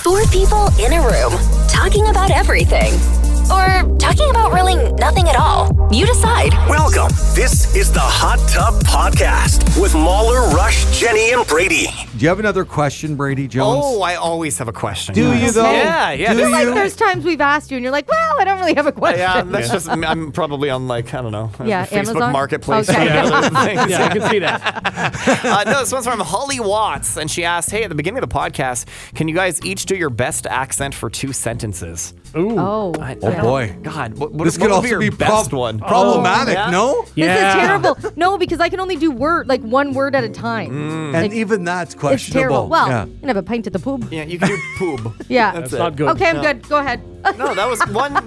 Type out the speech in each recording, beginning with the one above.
Four people in a room talking about everything. Or talking about really nothing at all. You decide. Welcome. This is the Hot Tub Podcast with Mahler, Rush, Jenny, and Brady. Do you have another question, Brady Jones? Oh, I always have a question. Do you, though? Yeah. Do I feel like you? there's times we've asked you and you're like, well, I don't really have a question. Yeah, that's just, I'm probably on I don't know, Yeah, Facebook Amazon? Marketplace. Okay. or other things. Yeah, I can see that. No, this one's from Holly Watts, and she asked, hey, at the beginning of the podcast, can you guys each do your best accent for 2 sentences? Ooh. Oh, Oh, boy. God, what This what could would also be your be best one? problematic, yeah? no? This is terrible. No, because I can only do one word at a time. And even that's It's questionable. terrible. Well, yeah. you can have a pint at the pub. Yeah, you can do poob. Yeah. That's not good. Okay, I'm good. Go ahead. No, that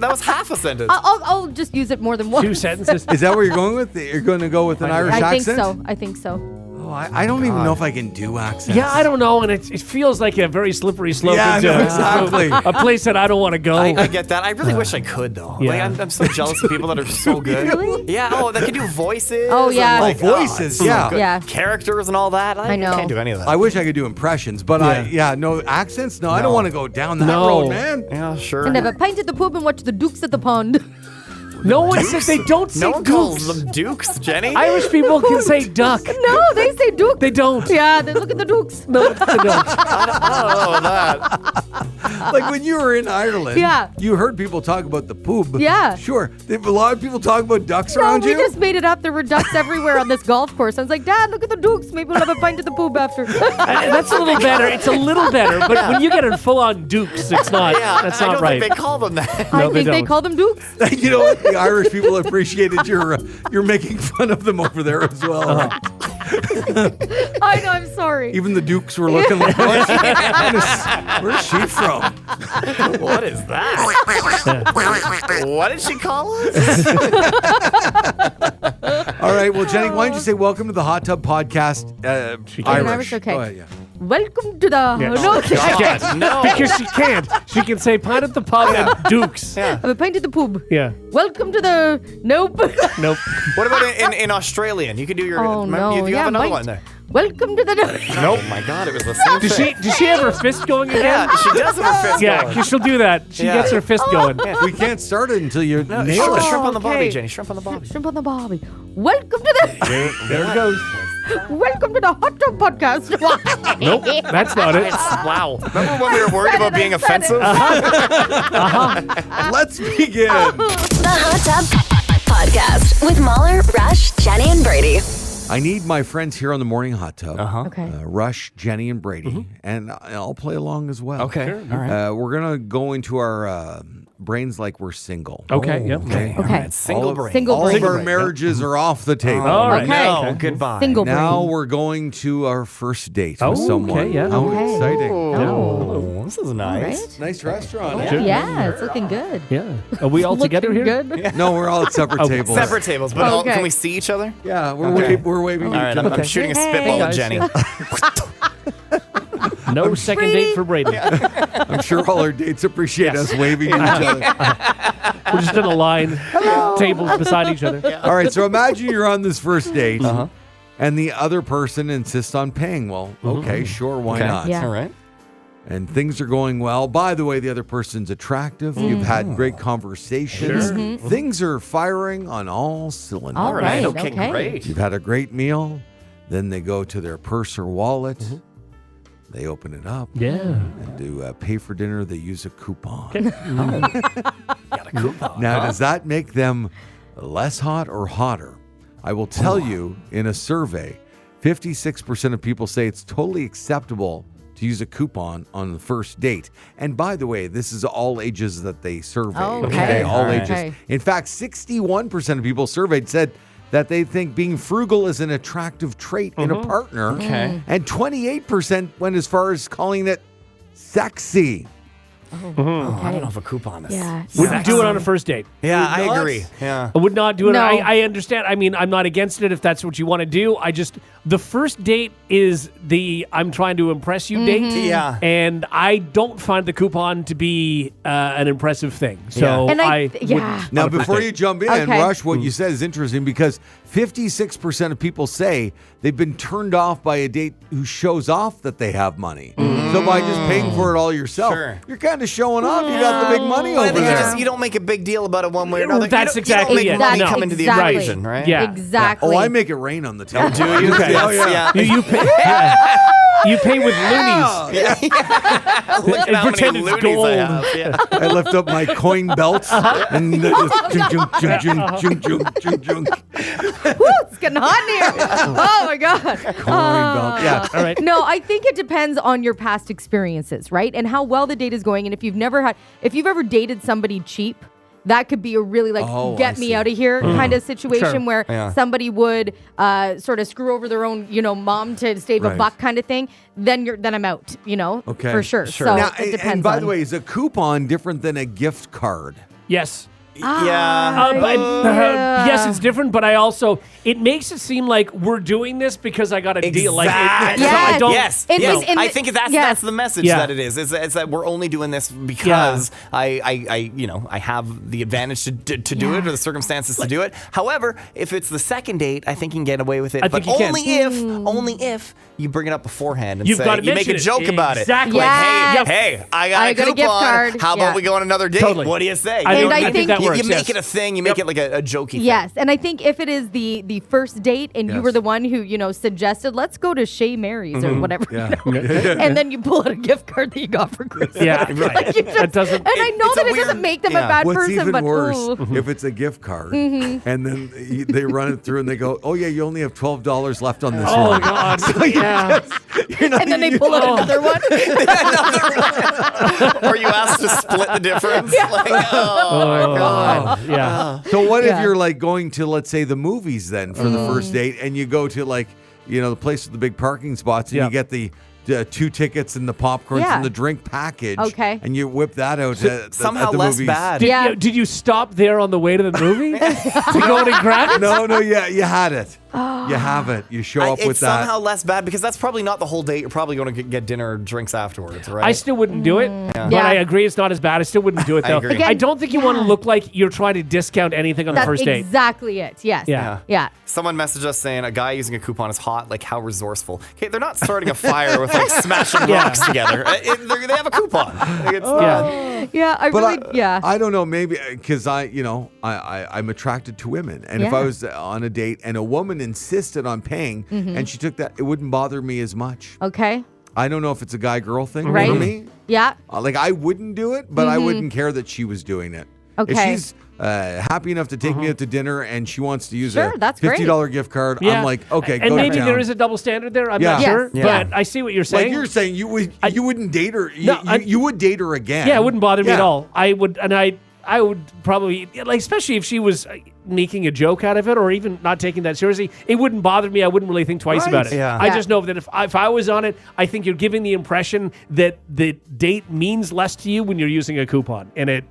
was half a sentence. I'll just use it more than once. 2 sentences. Is that where you're going with? You're going to go with an Irish I think accent? so. I think so. Oh, I don't even know if I can do accents. Yeah, I don't know, and it feels like a very slippery slope Yeah, into no, exactly. a place that I don't want to go. I get that. I really wish I could, though. Yeah. Like, I'm so jealous of people that are so good. Really? Yeah. Oh, that can do voices. Oh, yeah. and, like, voices, it's so yeah. good. Yeah. Characters and all that. I know. Can't do any of that. I wish I could do impressions, but no accents? No, I don't No. want to go down that No. road, man. Yeah, sure. And have a pint at the pub and watch the Dukes at the pond. No one says they don't say No one dukes. calls them dukes, Jenny. Irish people can say duck. No, they say Duke. They don't. Yeah, then look at the Dukes. No, they don't. I don't know that. Like when you were in Ireland, Yeah. you heard people talk about the poob. Yeah. Sure. A lot of people talk about ducks No, around we you. just made it up. There were ducks everywhere on this golf course. I was like, Dad, look at the Dukes. Maybe we'll have a pint at the pub after. That's a little better. It's a little better, but when you get in full-on dukes, it's not. Yeah, that's I not don't right. think they call them that. I No, they think they don't. call them Dukes. You know what? The Irish people appreciated you're making fun of them over there as well. I know, I'm sorry. Even the Dukes were looking like, where's she from? What is that? What did she call us? All right. Well, Jenny, why don't you say welcome to the Hot Tub Podcast? She Irish. can. Irish, okay. Go ahead, yeah. Welcome to the... Yeah. No, She can't. No. Because she can't. She can say pint at the pub and dukes. Yeah. have a pint at the pub. Yeah. Welcome to the... Nope. Nope. What about in Australian? You can do your. Oh, no. You have another might. one there. Welcome to the... Nope. Oh my God, it was the same thing. Does she have her fist going again? Yeah, she does have her fist Yeah, going. 'cause she'll do that. She Yeah. gets her fist going. We can't start it until you nail Shrimp, it. shrimp on the bobby, Okay. Jenny. Shrimp on the bobby. Shrimp on the bobby. Welcome to the... There it goes. Welcome to the Hot Tub Podcast. Nope, that's not it. Wow. Remember when we were worried about being offensive? Let's begin. The Hot Tub Podcast with Mahler, Rush, Jenny, and Brady. I need my friends here on the Morning Hot Tub. Okay. Rush, Jenny, and Brady. And I'll play along as well. Okay. All right. We're going to go into our brains like we're single. Okay, yep. Okay. Okay. All right. Single brain. Single All brain. of our marriages are off the table. All right. Okay. No, goodbye. Single Now brain. we're going to our first date Oh, with someone. okay, yeah. How Okay. exciting. Oh, this is nice. Right? Nice restaurant. Yeah, it's looking good. Yeah. Are we all together Looking here? good. No, we're all at separate Oh, tables. Separate tables, but Okay. can we see each other? Yeah, we're, Okay. we're waving All to right, each other. I'm shooting a Hey, spitball at guys. Jenny. No second date for Brady. I'm sure all our dates appreciate us waving to each other. We're just in a line, tables beside each other. All right, so imagine you're on this first date, and the other person insists on paying. Well, okay, sure, why not? Yeah. All right. And things are going well. By the way, the other person's attractive. You've had great conversations. Things are firing on all cylinders. All right. Okay, Okay. great. You've had a great meal. Then they go to their purse or wallet. They open it up. Yeah. And to pay for dinner, they use a coupon. Got a coupon. Now, does that make them less hot or hotter? I will tell you in a survey, 56% of people say it's totally acceptable to use a coupon on the first date. And by the way, this is all ages that they surveyed. Okay. All All right. ages. Okay. In fact, 61% of people surveyed said that they think being frugal is an attractive trait in a partner. Okay. And 28% went as far as calling it sexy. I don't know if a coupon is. Yeah. Wouldn't do it on a first date. Yeah, I nuts? agree. Yeah. I would not do it. No. I understand. I mean, I'm not against it if that's what you want to do. The first date is the I'm trying to impress you date. Yeah. And I don't find the coupon to be an impressive thing. So And I yeah. Now, before you jump in, Okay. Rush, what you said is interesting because 56% of people say they've been turned off by a date who shows off that they have money. So by just paying for it all yourself, Sure. you're kind of showing off. You got the big money Well, I over think there. you don't make a big deal about it one way or another. That's you exactly don't it. make money No. come into the Exactly. equation, right? Yeah. Exactly. Oh, I make it rain on the television. Do you? Okay. Yes, yeah. You pay, you pay with loonies. Look at And how pretend many it's loonies I gold. have. Yeah. I lift up my coin belts and just Woo, it's getting hot in here. Oh my God. coin belt. Yeah. All right. No, I think it depends on your past experiences, right? And how well the date is going. And if you've ever dated somebody cheap, that could be a really Oh, get I me see. out of here kind of situation Sure. where Yeah. somebody would sort of screw over their own, mom to save Right. a buck kind of thing. Then I'm out, Okay. for sure. Sure. So Now, it depends. and by on- the way, is a coupon different than a gift card? Yes. Yeah. Yes, it's different, but it makes it seem like we're doing this because I got a deal. Like, Exactly. so I Yes. don't. Yes, In yes. this- in I the- think that's yes. the message Yeah. that it is. It's that we're only doing this because I have the advantage to do it or the circumstances to do it. However, if it's the second date, I think you can get away with it. I But think you can. only if you bring it up beforehand and You've say gotta you make mention a it. joke about it. Exactly. Like, Yes. hey, I got a got a coupon. gift card. How about Yeah. we go on another date? Totally. What do you say? I You know, I you- think that you, works. you make yes. it a thing. You make it like a jokey thing. Yes, and I think if it is the first date and you Yes. were the one who suggested let's go to Chez Mary's or whatever, Yeah. and then you pull out a gift card that you got for Christmas. Yeah, Right. right. That doesn't. And I know It's that a it doesn't weird- make them yeah. a bad What's person, even but worse ooh. if it's a gift card and then they run it through and they go, "Oh yeah, you only have $12 left on this Oh one." God! Yeah. You're not and then they even- pull out another one. Or you asked to split the difference. Like, oh my God. Yeah. So what if Yeah. you're like going to, let's say, the movies then for the first date, and you go to like the place with the big parking spots, and Yeah. you get the 2 tickets and the popcorns Yeah. and the drink package. Okay. And you whip that out at, Somehow at the less movies. bad. Yeah. Did you stop there on the way to the movie to go and grab it? No, yeah, you had it. You have it. You show up It's with that. somehow less bad because that's probably not the whole date. You're probably going to get dinner or drinks afterwards, right? I still wouldn't do it, but Yeah. I agree it's not as bad. I still wouldn't do it I though. agree. I don't think you want to Yeah. look like you're trying to discount anything on the That's first date. exactly it. Yes. Yeah. Yeah. Someone messaged us saying a guy using a coupon is hot. Like, how resourceful. Okay, they're not starting a fire with like smashing Yeah. rocks together. They have a coupon. Like, it's Yeah. Yeah. I But really. yeah. I don't know, maybe because I'm attracted to women. And if I Yeah. was on a date and a woman insisted on paying and she took that, it wouldn't bother me as much. Okay. I don't know if it's a guy-girl thing Right. for me. Yeah. Like, I wouldn't do it, but I wouldn't care that she was doing it. If Okay. she's happy enough to take me out to dinner and she wants to use Sure, a that's great. $50 gift card, Yeah. I'm like, okay, and go maybe to town. there is a double standard there. I'm Yeah. not Yes. sure, Yeah. but I see what you're saying. Like you're saying, you wouldn't date her. No, You would date her again. Yeah, it wouldn't bother me at Yeah. all. I would probably like, especially if she was making a joke out of it or even not taking that seriously. It wouldn't bother me. I wouldn't really think twice Right. about it. Yeah. I Yeah. just know that if I was on it, I think you're giving the impression that the date means less to you when you're using a coupon, and it.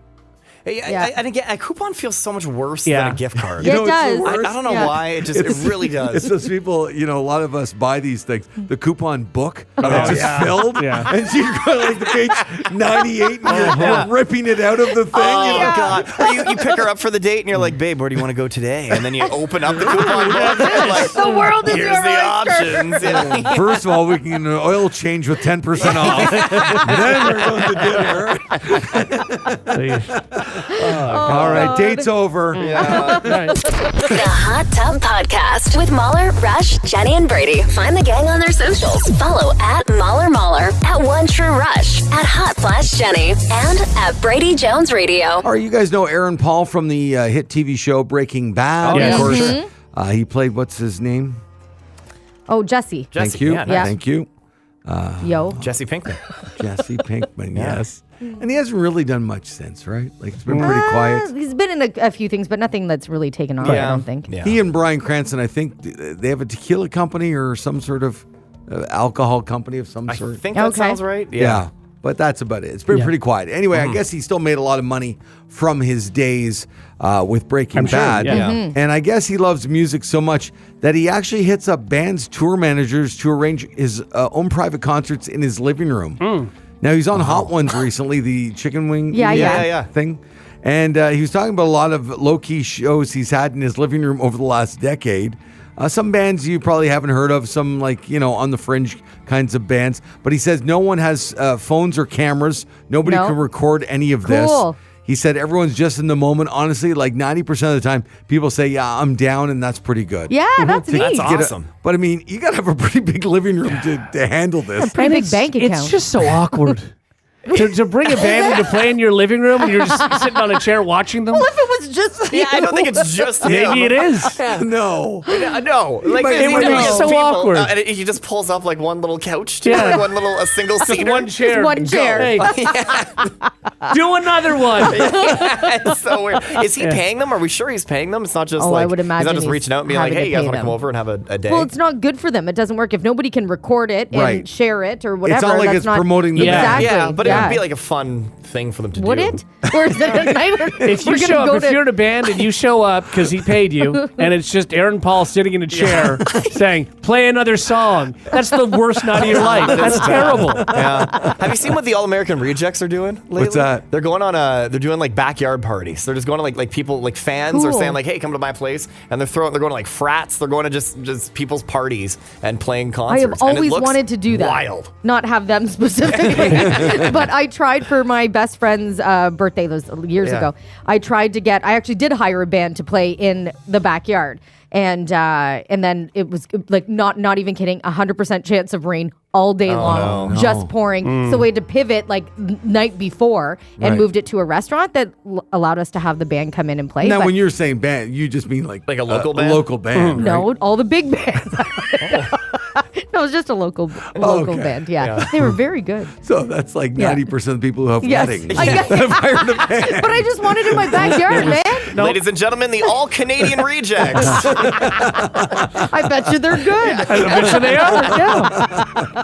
Yeah. And again, a coupon feels so much worse Yeah. than a gift card. It know what's the does. worst? I don't know Yeah. why. It really does. It's those people, a lot of us buy these things. The coupon book that's just yeah. filled. Yeah. And so you're going like the page 98 and you're ripping it out of the thing. Oh, you know? God. Or you pick her up for the date and you're like, babe, where do you want to go today? And then you open up the coupon book and you're like, The world is here's your the oyster. options. Yeah. First of all, we can get an oil change with 10% off. Then we're going to dinner. All right, date's over. The Hot Tub Podcast with Mahler, Rush, Jenny, and Brady. Find the gang on their socials. Follow at Mahler, at One True Rush, at Hot Flash Jenny, and at Brady Jones Radio. All right, you guys know Aaron Paul from the hit TV show Breaking Bad. Oh, yes. Of course, Sure. he played, what's his name? Oh, Jesse. Thank you. Yeah, nice. Thank you. Yo. Jesse Pinkman. Jesse Pinkman, yes. And he hasn't really done much since, right? Like, it's been pretty quiet. He's been in a few things, but nothing that's really taken off, I don't think. Yeah. He and Bryan Cranston, I think, they have a tequila company or some sort of alcohol company of some I sort. think that Okay. sounds right. Yeah. But that's about it. It's been pretty quiet. Anyway, I guess he still made a lot of money from his days with Breaking Bad. Sure, yeah. And I guess he loves music so much that he actually hits up bands' tour managers to arrange his own private concerts in his living room. Now, he's on Hot Ones recently, the chicken wing thing. And he was talking about a lot of low-key shows he's had in his living room over the last decade. Some bands you probably haven't heard of, some like, on the fringe kinds of bands. But he says no one has phones or cameras. Nobody can record any of this. He said everyone's just in the moment. Honestly, like 90% of the time, people say, yeah, I'm down, and that's pretty good. Yeah, that's neat. That's awesome. But I mean, you got to have a pretty big living room to handle this. Pretty big bank account. It's just so awkward. To bring a band to play in your living room and you're just sitting on a chair watching them? Well, if it was just Yeah, I don't think it's just him. Maybe it is. No. No, like it would be so awkward. And he just pulls up like one little couch, too, Yeah. like a single Just seater. one chair. one chair. Hey, do another one. It's so weird. Is he paying them? Are we sure he's paying them? It's not just I would imagine he's not just he's reaching out and being like, having hey, to you guys pay want to them. come over and have a day? Well, it's not good for them. It doesn't work if nobody can record it and Right. share it or whatever. It's not like that's it's promoting the Yeah. band. Exactly. yeah, but it would be like a fun thing for them to Would do. it? Or is it a night? If you show up, if you're in a band and you show up because he paid you, and it's just Aaron Paul sitting in a chair saying, play another song, that's the worst night of your life. That's terrible. Yeah. Have you seen what the All American Rejects are doing lately? What's that? They're going on they're doing like backyard parties. They're just going to like people, like fans are Cool. saying like, hey, come to my place, and they're going to like frats. They're going to just people's parties and playing I concerts. have And it always looks wanted to do that. Wild. Not have them specifically. But I tried for my best friend's birthday those years Yeah. ago. I actually did hire a band to play in the backyard. And then it was like not even kidding, 100% chance of rain all day long, just pouring. So we had to pivot like night before and Right. moved it to a restaurant that allowed us to have the band come in and play. Now, But when you're saying band, you just mean like a local band? A local band, no, right? all the big bands. No, it was just a local Okay. band. Yeah. They were very good. So that's like Yeah. 90% of the people who have Yes. weddings. I guess. have hired a band. But I just wanted it in my backyard, man. Ladies and gentlemen, the All Canadian Rejects. I bet you they're good. I bet you they are. Yeah.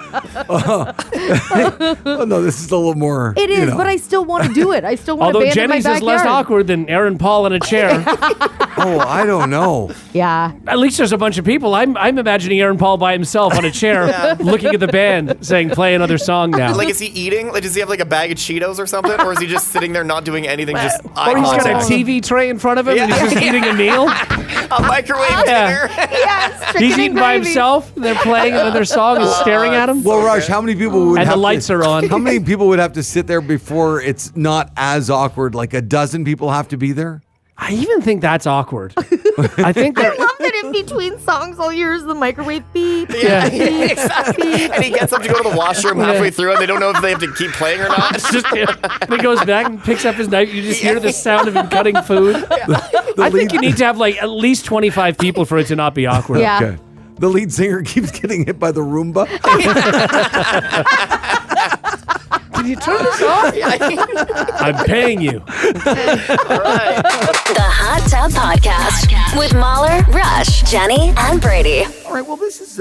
Oh, no, this is a little more. It is, but I still want to do it. I still want Although a band in my Jenny's backyard. is less awkward than Aaron Paul in a chair. Oh, I don't know. Yeah. At least there's a bunch of people. I'm imagining Aaron Paul by himself on a chair looking at the band saying, play another song now. Like, is he eating? Like, does he have like a bag of Cheetos or something? Or is he just sitting there not doing anything, just eye Or he's got a contact? TV tray in front of him and he's just eating a meal. A microwave Yeah. dinner. Yes. He's eating by himself. They're playing another song and staring at him. Well, Rush, how many people would And have the lights are on. How many people would have to sit there before it's not as awkward? Like a dozen people have to be there? I even think that's awkward. I think I they're. love that in between songs, I'll hear the microwave beep. Yeah. Exactly. And he gets up to go to the washroom halfway through, and they don't know if they have to keep playing or not. It's just, and he goes back and picks up his knife. You just hear the sound of him cutting food. I think you need to have like at least 25 people for it to not be awkward. Yeah. Okay. The lead singer keeps getting hit by the Roomba. Did you turn this off? I'm paying you. The Hot Tub Podcast with Mahler, Rush, Jenny, and Brady. All right, well, this is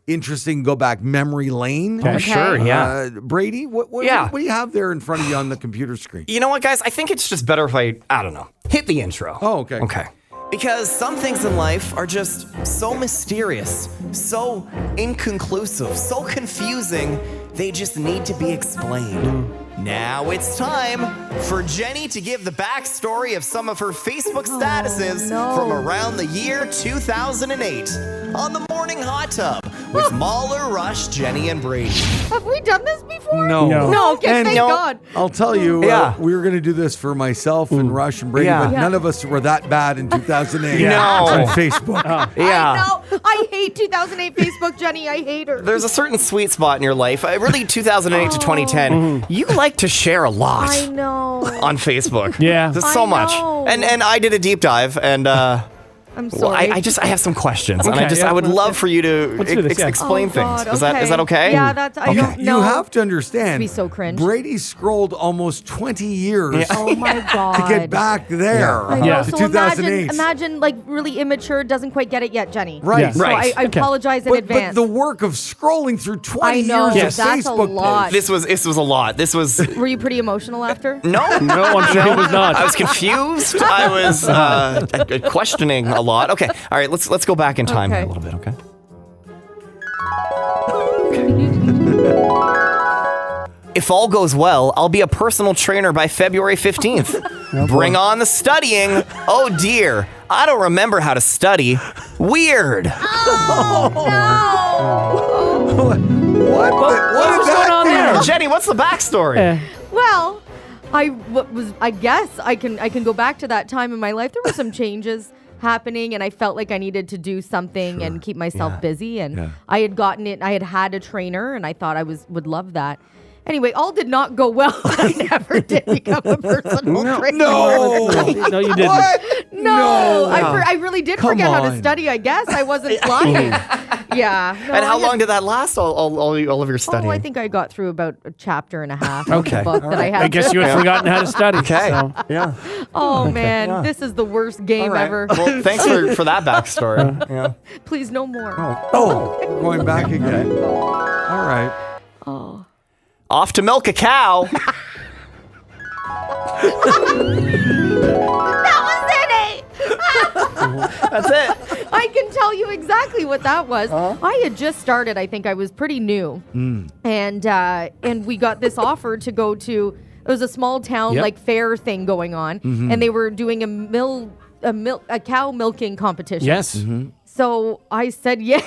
interesting. Go back memory lane. Okay. Sure, yeah. Brady, what Yeah. do you have there in front of you on the computer screen? You know what, guys? I think it's just better if I don't know, hit the intro. Oh, okay. Okay. Because some things in life are just so mysterious, so inconclusive, so confusing, they just need to be explained. Now it's time for Jenny to give the backstory of some of her Facebook statuses from around the year 2008 on the Morning Hot Tub with Mahler, Rush, Jenny, and Brady. Have we done this before? No. No, okay, And thank God. I'll tell you, Yeah. we were going to do this for myself and Rush and Brady, Yeah. but Yeah. none of us were that bad in 2008 No. on Facebook. Yeah. I know. I hate 2008 Facebook, Jenny. I hate her. There's a certain sweet spot in your life, really 2008 to 2010. You like to share a lot I know. on Facebook. Yeah. Just so I much. know. And I did a deep dive, and I'm Well, sorry. I have some questions, and Okay, I would love for you to Let's do this, yeah. explain Oh, God, things. Is that okay? Yeah, that's. I don't know. You have to understand. Be so cringe. Brady scrolled almost 20 years Oh my God. to get back there I know. Yeah. to So 2008. imagine like really immature, doesn't quite get it yet, Jenny. Right. Yeah. So Right. I apologize in But advance. the work of scrolling through 20 I know. years Yes. of That's a Facebook lot. posts. This was a lot. This was Were you pretty emotional after? no. No, I'm sure he was not. I was confused. I was questioning a lot. Okay, all right. Let's go back in time Okay. a little bit. Okay. If all goes well, I'll be a personal trainer by February 15th. Bring on the studying. Oh dear, I don't remember how to study. Weird. What What's going on there? Jenny, what's the backstory? Well, I guess I can go back to that time in my life. There were some changes happening and I felt like I needed to do something and keep myself busy, and I had gotten it. I had a trainer and I thought I would love that. Anyway, all did not go well. I never did become a personal trainer. No. No, you didn't. What? No. I really did Come forget how to on. study, I guess. I wasn't lying. Yeah. No, And how I long had- did that last? All of your studying? Oh, I think I got through about a chapter and a half of Okay. the book that I had. I guess you had forgotten how to study. Okay. so. Yeah. Oh man, this is the worst game All right. ever. Well, thanks for that backstory. Yeah. Please, no more. Oh, we're going back again. All right. Off to milk a cow. That was it. That's it. I can tell you exactly what that was. I had just started. I think I was pretty new, and we got this offer to go to. It was a small town Yep. like fair thing going on, and they were doing a cow milking competition. Yes. So I said yes.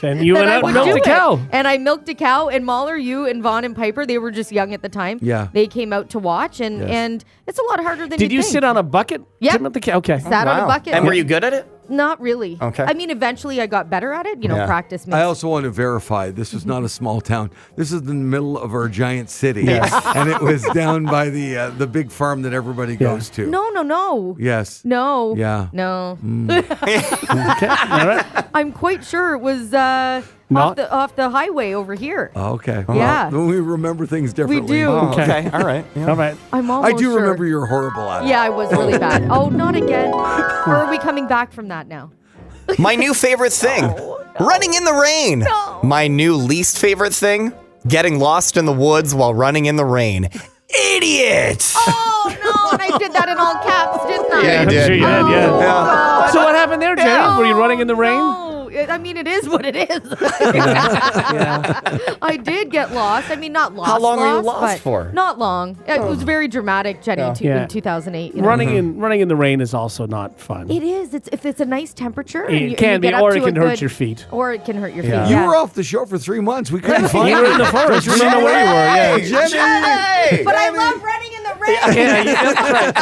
And you that went I out would and milked do a it. cow. And I milked a cow. And Mahler, you and Vaughn and Piper, they were just young at the time. Yeah. They came out to watch, and it's a lot harder than Did you think. sit on a bucket? Yep. to milk the cow? Okay. Sat on a bucket. And were you good at it? Not really. Okay. I mean, eventually I got better at it. Yeah. Practice makes. I also want to verify this was not a small town. This is the middle of our giant city, and it was down by the big farm that everybody goes to. No. Yes. No. Yeah. No. Okay. All right. I'm quite sure it was Not- off the highway over here. Okay. Yeah. Well, we remember things differently. do. Oh, Okay. okay. All right. Yeah. All right. I'm I almost do sure. remember you're horrible at it. Yeah, I was really bad. Oh, not again. Or are we coming back from that now? My new favorite thing, running in the rain. No. My new least favorite thing, getting lost in the woods while running in the rain. Idiot! Oh no! And I did that in all caps, didn't I? Yeah, you I'm did. sure you did, yeah. God. So what happened there, Jenny? No, Were you running in the rain? No, I mean it is what it is. I did get lost. I mean, not lost. How long were you lost but for? Not long. It was very dramatic, Jenny, Yeah. in 2008. You know? Running in the rain is also not fun. It is. If it's a nice temperature. It and you can be, get up or to it a can hurt good- your feet. Or it can hurt your Yeah. feet. You yeah. were off the show for 3 months. We couldn't find You you. were in the forest. We don't know where you were. Yeah. Jenny! But I love running in the rain. Yeah, that's right.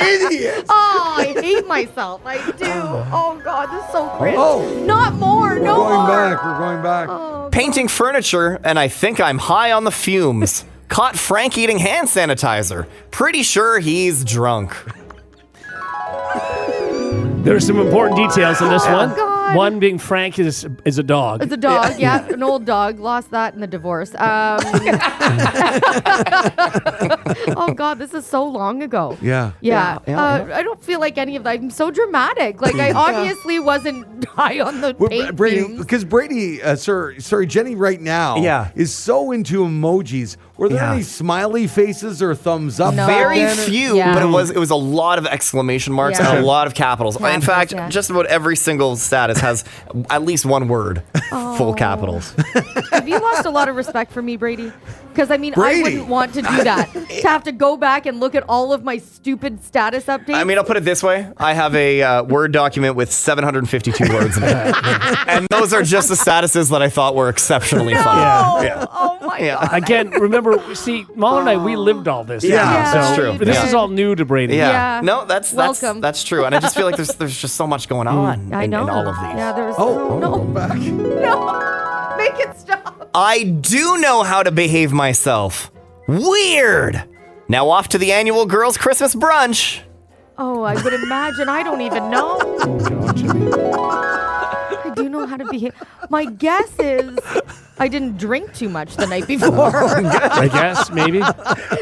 Idiot! Oh, I hate myself. I do. Oh God, this is so cringe. Oh. Not more. We're No going more. back. We're going back. Oh, Painting furniture, and I think I'm high on the fumes. Caught Frank eating hand sanitizer. Pretty sure he's drunk. There are some important details in this one. God. One being Frank is a dog. It's a dog, yeah, an old dog. Lost that in the divorce. Oh God, this is so long ago. Yeah. Yeah, I don't feel like any of that. I'm so dramatic. Like I obviously wasn't high on the paint Brady, fumes. because Brady, sorry, Jenny, right now, is so into emojis. Were there Yeah. any smiley faces or thumbs up? No. back Very then? few, Yeah. but it was a lot of exclamation marks Yeah. and a lot of capitals. In Capitals, fact, yeah. just about every single status has at least one word, full capitals. Have you lost a lot of respect for me, Brady? Because I mean, Brady. I wouldn't want to do that. To have to go back and look at all of my stupid status updates. I mean, I'll put it this way. I have a Word document with 752 words in it. And those are just the statuses that I thought were exceptionally funny. oh, Yeah. oh my Yeah. God. Again, remember, see, Mahler and I, we lived all this. Yeah, Yeah, that's you true. did. This Yeah. is all new to Brady. Yeah. Yeah. No, that's Welcome. that's true. And I just feel like there's just so much going on I in know. all of these. Yeah, there's Oh, no, going back. no. Make it stop. I do know how to behave myself. Weird. Now off to the annual girls' Christmas brunch. Oh, I would imagine. I don't even know. Oh, God, Jimmy. I do know how to behave. My guess is I didn't drink too much the night before. I guess, maybe.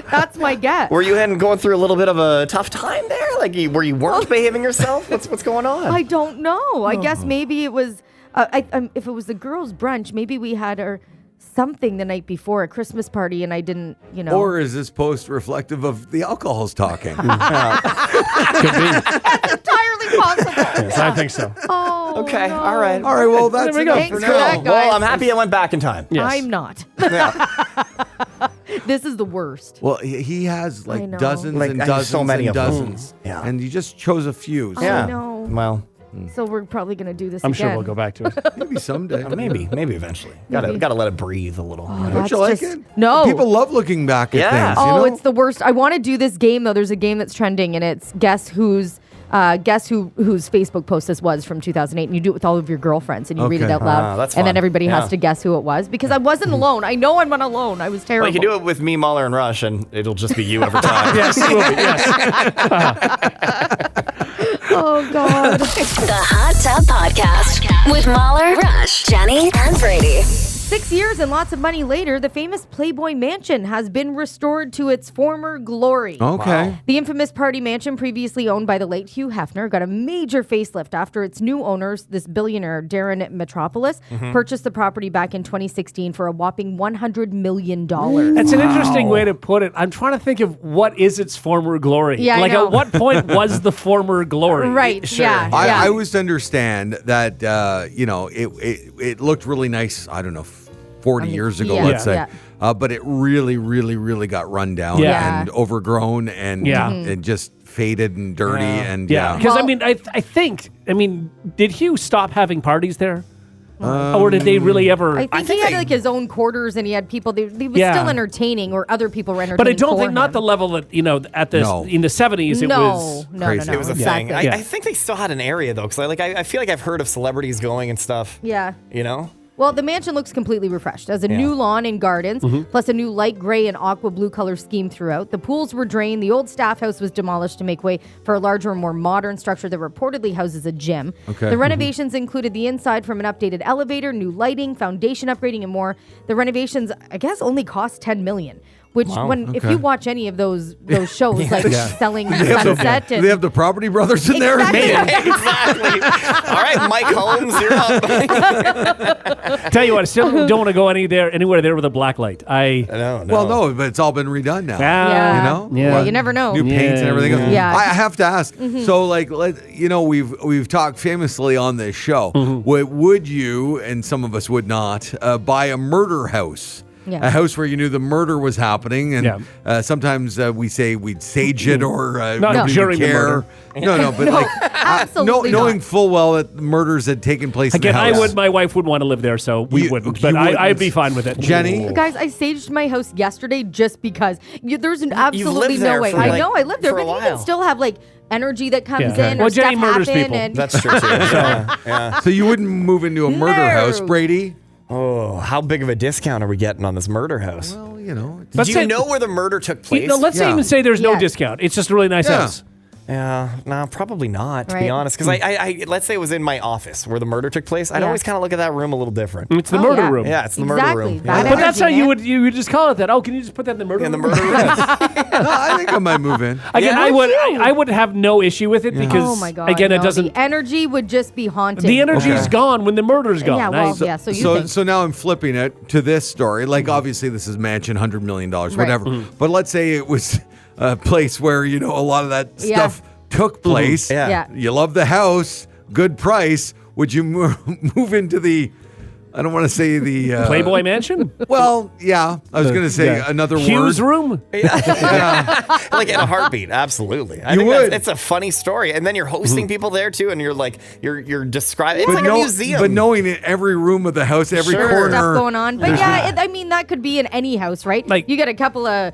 That's my guess. Were you going through a little bit of a tough time there? Like, were you weren't behaving yourself? What's going on? I don't know. I guess maybe it was, if it was the girls' brunch, maybe we had something the night before, a Christmas party, and I didn't, Or is this post reflective of the alcohol's talking? Could be. That's entirely possible. Yes, I think so. Oh, Okay, no. all right. All right, well, that's There we go. enough Thanks for for now. that, guys. Well, I'm happy I went back in time. Yes. I'm not. This is the worst. Well, he has I like know. dozens Like, and I have dozens so many and of them. dozens. Yeah. And you just chose a few. So Yeah. I know. Well, So we're probably going to do this I'm again. sure we'll go back to it. maybe someday. maybe eventually. Maybe. Gotta let it breathe a little. Don't That's you like just- it? No. People love looking back at Yeah. things. You Oh, know? it's the worst. I want to do this game though. There's a game that's trending, and it's guess whose Facebook post this was from 2008, and you do it with all of your girlfriends, and you read it Okay. out loud, That's and then fun. everybody Yeah. has to guess who it was because I wasn't alone. I know I'm not alone. I was terrible. Well, you can do it with me, Mahler, and Rush, and it'll just be you every time. Yes, it will be, yes. Oh God. The Hot Tub Podcast with Mahler, Rush, Jenny, and Brady. 6 years and lots of money later, the famous Playboy Mansion has been restored to its former glory. Okay. The infamous party mansion, previously owned by the late Hugh Hefner, got a major facelift after its new owners, this billionaire Darren Metropolis, purchased the property back in 2016 for a whopping $100 million. That's an interesting way to put it. I'm trying to think of what is its former glory. Yeah, I like know. at what point was the former glory? Right, Sure. yeah. I always understand that, it looked really nice, I don't know, 40 years ago, yeah, let's say. yeah. But it really, really, really got run down Yeah. and overgrown and, Yeah. and just faded and dirty. And Yeah, because I mean, did Hugh stop having parties there? Or did they really ever? I think he had like his own quarters and he had people. He was Yeah. still entertaining, or other people were entertaining. But I don't for think not him. the level that at this No. in the 70s it no, was. no, crazy. no, no. It was a exactly. thing. Yeah. I think they still had an area though, because I feel like I've heard of celebrities going and stuff. Yeah. You know. Well, the mansion looks completely refreshed. Has a new lawn and gardens, plus a new light gray and aqua blue color scheme throughout. The pools were drained. The old staff house was demolished to make way for a larger and more modern structure that reportedly houses a gym. Okay. The renovations included the inside from an updated elevator, new lighting, foundation upgrading, and more. The renovations, I guess, only cost $10 million. Which, if you watch any of those shows, like Selling Sunset, Do they have the Property Brothers in there? Exactly. Exactly. All right, Mike Holmes, you're up. Tell you what, I still don't want to go anywhere there with a black light. No. Well, no, but it's all been redone now. Yeah. You know? Yeah. You never know. New paints and everything else. Yeah. I have to ask. So, like, we've talked famously on this show. Would you, and some of us would not, buy a murder house? Yeah. A house where you knew the murder was happening, and sometimes we say we'd sage it or Not nobody would during the care. murder. No, but like absolutely knowing not. full well that murders had taken place. Again, in the house. my wife wouldn't want to live there, so we You- wouldn't. you But wouldn't. I'd be fine with it. Jenny, Guys, I saged my house yesterday just because there's absolutely lived no there way. for, I like, know I lived there, for a but you while. can still have like energy that comes Yeah. in Well, or Jenny stuff murders happen. people. And That's true too. Yeah. so you wouldn't move into a murder No. house, Brady? Oh, how big of a discount are we getting on this murder house? Well, Let's Do say- you know where the murder took place? Let's Yeah. even say there's no Yeah. discount. It's just a really nice Yeah. house. Yeah, no, probably not, to be Right. honest. Because I let's say it was in my office where the murder took place. I'd Yeah. always kind of look at that room a little different. It's the Oh, murder yeah. room. Yeah, it's the Exactly. murder room. Bad Yeah. But that's how energy, man. you would just call it that. Oh, can you just put that in the murder In the room? murder room. No, I think I might move in. Again, Yeah. I would have no issue with it because Oh my God! again, no, it doesn't. The energy would just be haunting. The energy is Okay. gone when the murder's gone. Yeah, well, I- yeah. So you think? So now I'm flipping it to this story. Like, obviously, this is mansion, $100 million, whatever. But let's say it was a place where, a lot of that Yeah. stuff took place. Yeah. Yeah. You love the house, good price. Would you move into the, I don't want to say the... Playboy Mansion? Well, yeah. I was going to say Yeah. another Hughes word. room? Like in a heartbeat, absolutely. I You think would. it's a funny story, and then you're hosting people there too, and you're like you're describing. It's like a museum. But knowing in every room of the house, every Sure. corner. Stuff going on. But yeah, I mean, that could be in any house, right? Like- you get a couple of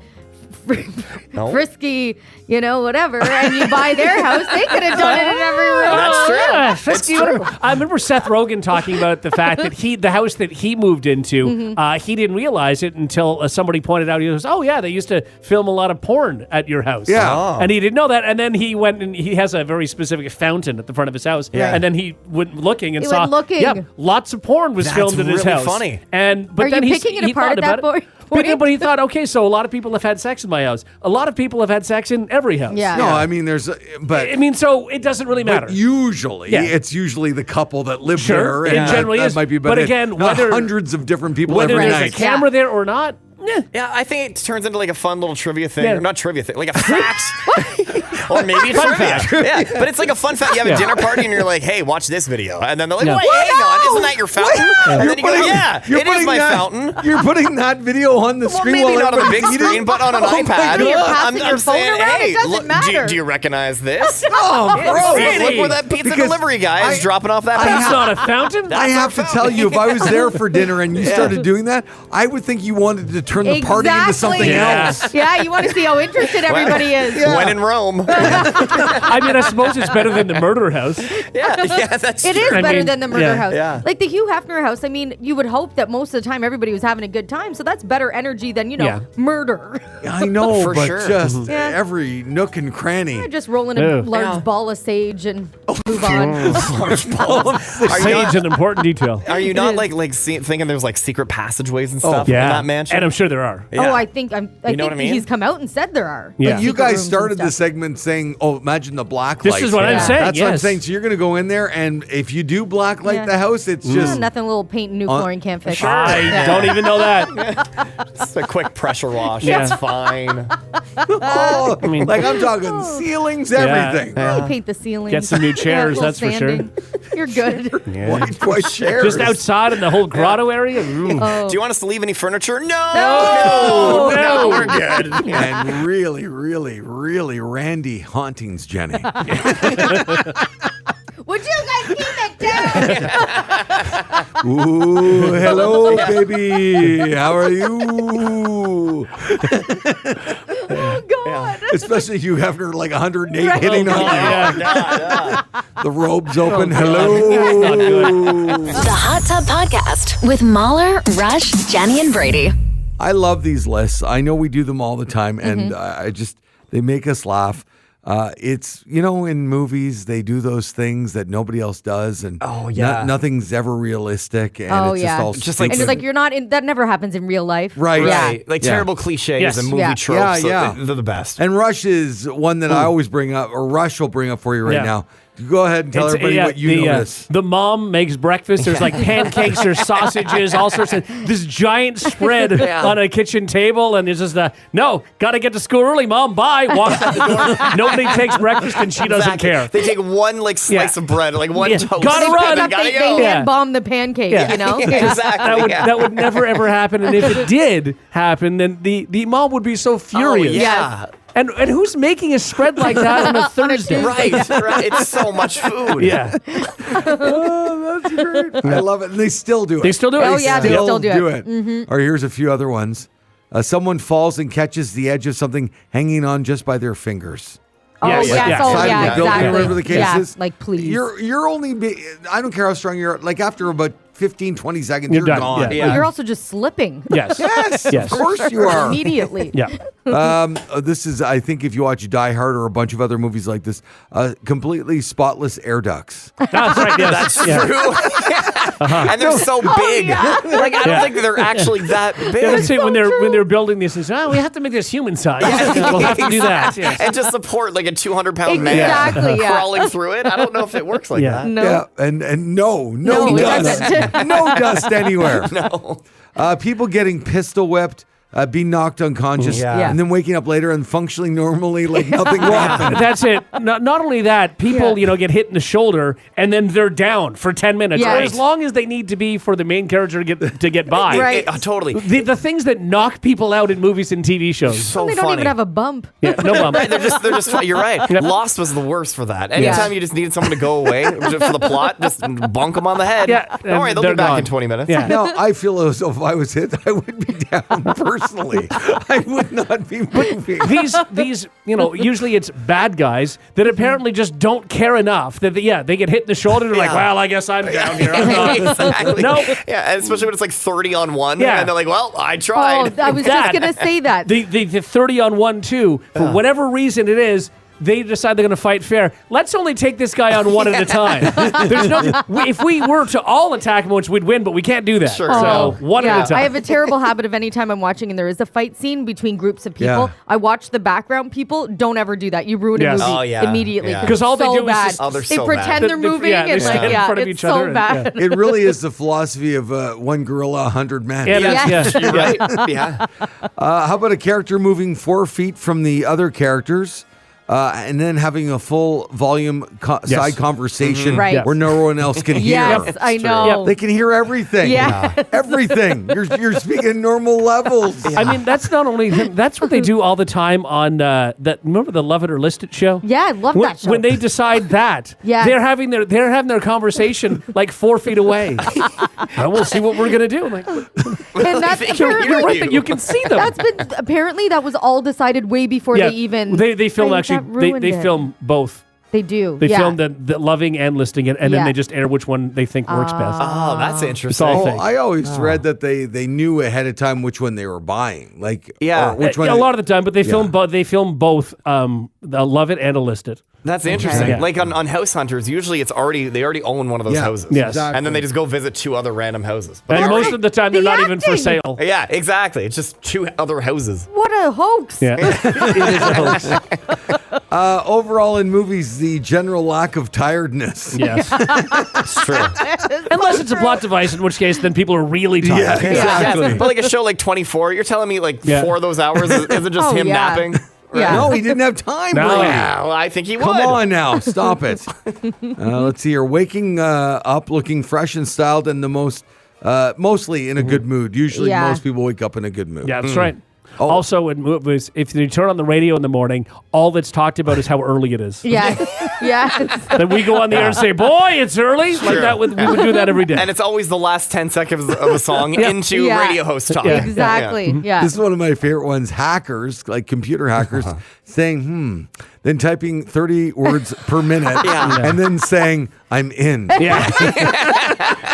frisky, whatever, and you buy their house, they could have done it in every room. That's true. Yeah, It's frisky, true. whatever. I remember Seth Rogen talking about the fact that the house that he moved into, he didn't realize it until somebody pointed out. He goes, "Oh yeah, they used to film a lot of porn at your house." Yeah. Oh. And he didn't know that. And then he went and he has a very specific fountain at the front of his house. Yeah. And then he went looking and He saw, went looking. yeah, lots of porn was That's filmed at his really house. funny. But Are then you he picking it he apart thought at that about it. point? But he thought, okay, so a lot of people have had sex in my house. A lot of people have had sex in every house. Yeah. No, I mean, but I mean, so it doesn't really matter. usually Yeah. it's usually the couple that live Sure, there. it And generally that is. might be But about it. again, Not whether- hundreds of different people Whether every there's night. a camera there or not, Yeah, I think it turns into like a fun little trivia thing. Yeah. Or not trivia thing, like a fact. Or maybe a Fun trivia. fact. Yeah, but it's like a fun fact. You have Yeah. a dinner party and you're like, hey, watch this video. And then they're like, Yeah. wait, hang on, isn't that your fountain? And then you go, yeah, You're it is putting my that- fountain. You're putting that video on the Well, screen. maybe while not on a big everybody's eating? screen, but on an Oh my iPad. You're God. passing your phone saying, around? hey, It doesn't look, matter. do you recognize this? Oh, bro. Hey, look where that pizza Because delivery guy is dropping off that I pizza. it's not a fountain. I have to tell you, if I was there for dinner and you started doing that, I would think you wanted to turn the party into something Yeah. else. Yeah, you want to see how interested everybody is. When in Rome. I mean, I suppose it's better than the murder house. yeah, that's It true. is I better mean, than the murder yeah. house. Yeah. Like the Hugh Hefner house, I mean, you would hope that most of the time everybody was having a good time. So that's better energy than, Yeah. murder. I know, For but sure. just Yeah. every nook and cranny. Just rolling a Ew. large Yeah. ball of sage and move on. Sage, an important detail. Are you not thinking there's like secret passageways and stuff in Yeah, that mansion? and I'm sure there are. Yeah. Oh, I think know what I mean? he's come out and said there are. Yeah. Like, You secret guys rooms and started the stuff. segment saying, "Oh, imagine the black This light." is what I'm saying, That's what I'm yes. saying. So you're going to go in there, and if you do black light Yeah. the house, it's Yeah, just nothing a little paint and new flooring can't fix. I Yeah. don't even know that. Just a quick pressure wash. Yeah. It's fine. oh, I mean- like I'm talking ceilings, everything. Really paint the ceiling. Get some new chairs, little that's for sure. sanding. You're good. White chairs. Just outside in the whole grotto area. Ooh. Oh. Do you want us to leave any furniture? No. No. We're good. And really, really, really randy hauntings, Jenny. Would you guys keep it down? Ooh, hello, baby. How are you? Oh, God. Especially Hugh Hefner, like 108 Right. hitting on you. Yeah. The robe's open. Not Hello. The Hot Tub Podcast with Mahler, Rush, Jenny, and Brady. I love these lists. I know we do them all the time, and they make us laugh. It's, in movies, they do those things that nobody else does, and nothing's ever realistic, and Oh, it's yeah. just all Just like- And it's stupid. like, you're not in, that never happens in real life. Right. Yeah. Right. Like Yeah. terrible cliches Yes. and movie Yeah. tropes. Yeah. They're the best. And Rush is one that I always bring up, or Rush will bring up for you right Yeah. now. Go ahead and tell everybody what you notice. The mom makes breakfast. There's like pancakes, there's sausages, all sorts of this giant spread on a kitchen table, and it's just no, gotta get to school early, mom. Bye. Walks out the door. Nobody takes breakfast, and she doesn't care. They take one slice of bread, like one Yeah. toast. Gotta and run. then They, gotta they go. Yeah. hand bomb the pancake, Yeah. Exactly. That would never ever happen, and if it did happen, then the mom would be so Oh, furious. yeah. And who's making a spread like that on a Thursday? Right. It's so much food. Yeah. Oh, that's great. I love it. And they still do it. They still do it? Oh, yeah, they still do it. Or here's a few other ones. Someone falls and catches the edge of something hanging on just by their fingers. Oh, Yes, yes. yes. Oh, Side of yeah, the building, exactly. whatever the case yeah, is. like, please. You're only, I don't care how strong you're, like after about 15, 20 seconds, you're done. gone. Yeah. Well, you're also just slipping Yes. Yes, Yes. of course you are. immediately. Yeah. This is, I think, if you watch Die Hard or a bunch of other movies like this, completely spotless air ducts. That's right. Yes. That's Yeah. true. And they're so big. Like I don't think they're actually that big. Yeah, let's say when they're building this, they say, we have to make this human size. We'll have to do that. Yes. And to support like a 200-pound man Exactly, yeah. crawling through it. I don't know if it works like Yeah. that. No. Yeah, and no No, it dust. doesn't. No dust anywhere. No. People getting pistol whipped, being knocked unconscious, Yeah. and then waking up later and functioning normally like nothing happened. That's it. Not only that, people get hit in the shoulder and then they're down for 10 minutes, Yeah. or Right. as long as they need to be for the main character to get by. Right. Totally. The things that knock people out in movies and TV shows. So They don't funny. even have a bump. Yeah, no bump. Right, they're just. You're right. Yep. Lost was the worst for that. Anytime you just needed someone to go away just for the plot, just bunk them on the head. Yeah, Don't worry, and they'll be they're back gone. in 20 minutes. Yeah. Now, I feel as though if I was hit, I would be down first personally. I would not be moving. These, usually it's bad guys that apparently just don't care enough that they get hit in the shoulder. They're like, well, I guess I'm down here. I'm not. Exactly. No. Yeah, and especially when it's like 30 on one. Yeah. And they're like, well, I tried. Oh, I was just going to say that. The 30 on 1 too, for whatever reason it is, they decide they're going to fight fair. Let's only take this guy on one at a time. There's if we were to all attack him once, we'd win, but we can't do that. Sure. So one at a time. I have a terrible habit of anytime I'm watching and there is a fight scene between groups of people, I watch the background people. Don't ever do that. You ruin a movie immediately. Because all they do is just, they're they so pretend bad. they're moving they and stand in front of it's each other so bad. It really is the philosophy of one gorilla, 100 men. Yes. You're right. Yeah. How about a character moving 4 feet from the other characters? And then having a full volume side conversation Right. where no one else can hear. Yes, I know. They can hear everything. Yeah. Everything. You're speaking normal levels. I mean, that's not only that's what they do all the time on remember the Love It or List It show? Yeah, I love that show. When they decide that, Yes. they're having their conversation like 4 feet away. We'll see what we're gonna do. I'm like, And that's apparently you're right that you can see them. apparently that was all decided way before they even. They film I think actually that ruined they it. film both. They do. They filmed the loving and listing it, and then they just air which one they think works best. Oh, that's interesting. all Oh, fake. I always read that they knew ahead of time which one they were buying. Like, Yeah. or which one a lot of the time, but they film both the Love It and a List It. That's interesting. Yeah. Like on House Hunters, usually they already own one of those houses. Yes. Exactly. And then they just go visit 2 other random houses. But And they're most already- of the time, they're The not even for acting. sale. yeah, exactly. It's just 2 other houses. What a hoax. Yeah, it is a hoax. overall in movies, the general lack of tiredness. Yes, It's true. unless it's a plot device, in which case then people are really tired. Yeah, exactly. Yes, but like a show like 24, you're telling me like Yeah. 4 of those hours is it just Oh, him yeah. napping? Yeah. No, he didn't have time. No. Brady. Yeah, well, I think he would. Come on now, stop it. Let's see here. Waking up looking fresh and styled and the mostly in a good mood. Usually Yeah. most people wake up in a good mood. Yeah, that's right. Oh. Also, in movies, if you turn on the radio in the morning, all that's talked about is how early it is. Yeah. Yes. Then we go on the air and say, "Boy, it's early." Like that, we would do that every day. And it's always the last 10 seconds of a song into Yeah. radio host talk. Yeah. Exactly. Yeah. This is one of my favorite ones. Hackers, like computer hackers, saying, then typing 30 words per minute, and then saying, I'm in. Yeah,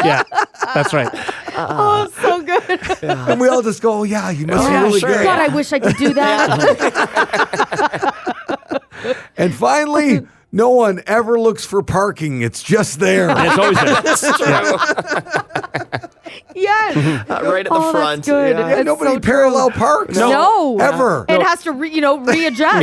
yeah, that's right. Oh, so good. And we all just go, oh, yeah, you must be really sure. good. God, I wish I could do that. And finally, no one ever looks for parking. It's just there. And it's always there. Yes. Right at the Oh, front. that's good. Yeah, That's nobody so parallel parks. No. Ever. It has to, readjust.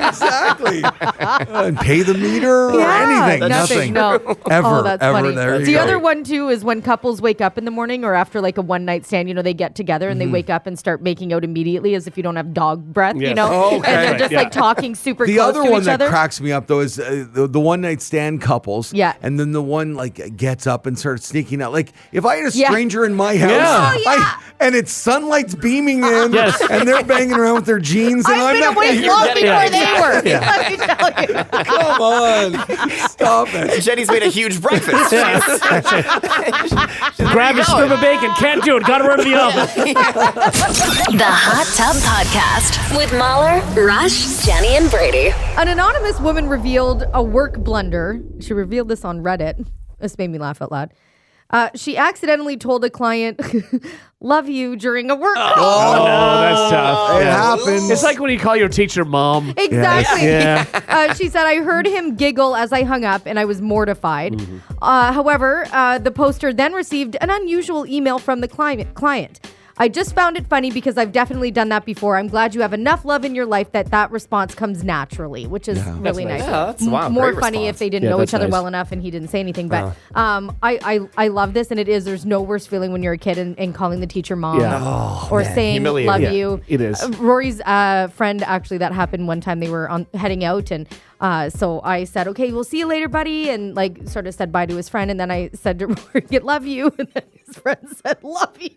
Exactly. And pay the meter or Yeah, anything. nothing. No. Ever. Oh, that's ever. funny. There you The go. other one too is when couples wake up in the morning or after like a one night stand. They get together and they wake up and start making out immediately as if you don't have dog breath. Yes. Oh, okay. And they're just Yeah. like talking super The close other to one each that other. cracks me up though is the one night stand couples. Yeah. And then the one like gets up and starts sneaking out. Like if I had a Yeah. stranger in my house Yeah. Oh, yeah. and it's sunlight's beaming in Yes. and they're banging around with their jeans and I've I'm been not awake gonna hear long that. before they were. Yeah. Let me tell you. Come on. Stop it. Jenny's made a huge breakfast. Grab a strip of bacon. Can't do it. Got to run to the office. The Hot Tub Podcast with Mahler, Rush, Jenny, and Brady. An anonymous woman revealed a work blunder. She revealed this on Reddit. This made me laugh out loud. She accidentally told a client, love you, during a work call. Oh, that's tough. It Yeah. happens. It's like when you call your teacher mom. Exactly. Yeah. She said, I heard him giggle as I hung up and I was mortified. However, the poster then received an unusual email from the client. I just found it funny because I've definitely done that before. I'm glad you have enough love in your life that response comes naturally, which is really nice. Yeah, that's wow, More great funny response. if they didn't Yeah, know that's each other nice. well enough and he didn't say anything. But I love this, and there's no worse feeling when you're a kid and calling the teacher mom Yeah. or saying humiliating. love Yeah, you. it is. Rory's friend, actually, that happened one time. They were heading out, and So I said, okay, we'll see you later, buddy. And like sort of said bye to his friend. And then I said to Morgan, love you. And then his friend said, love you.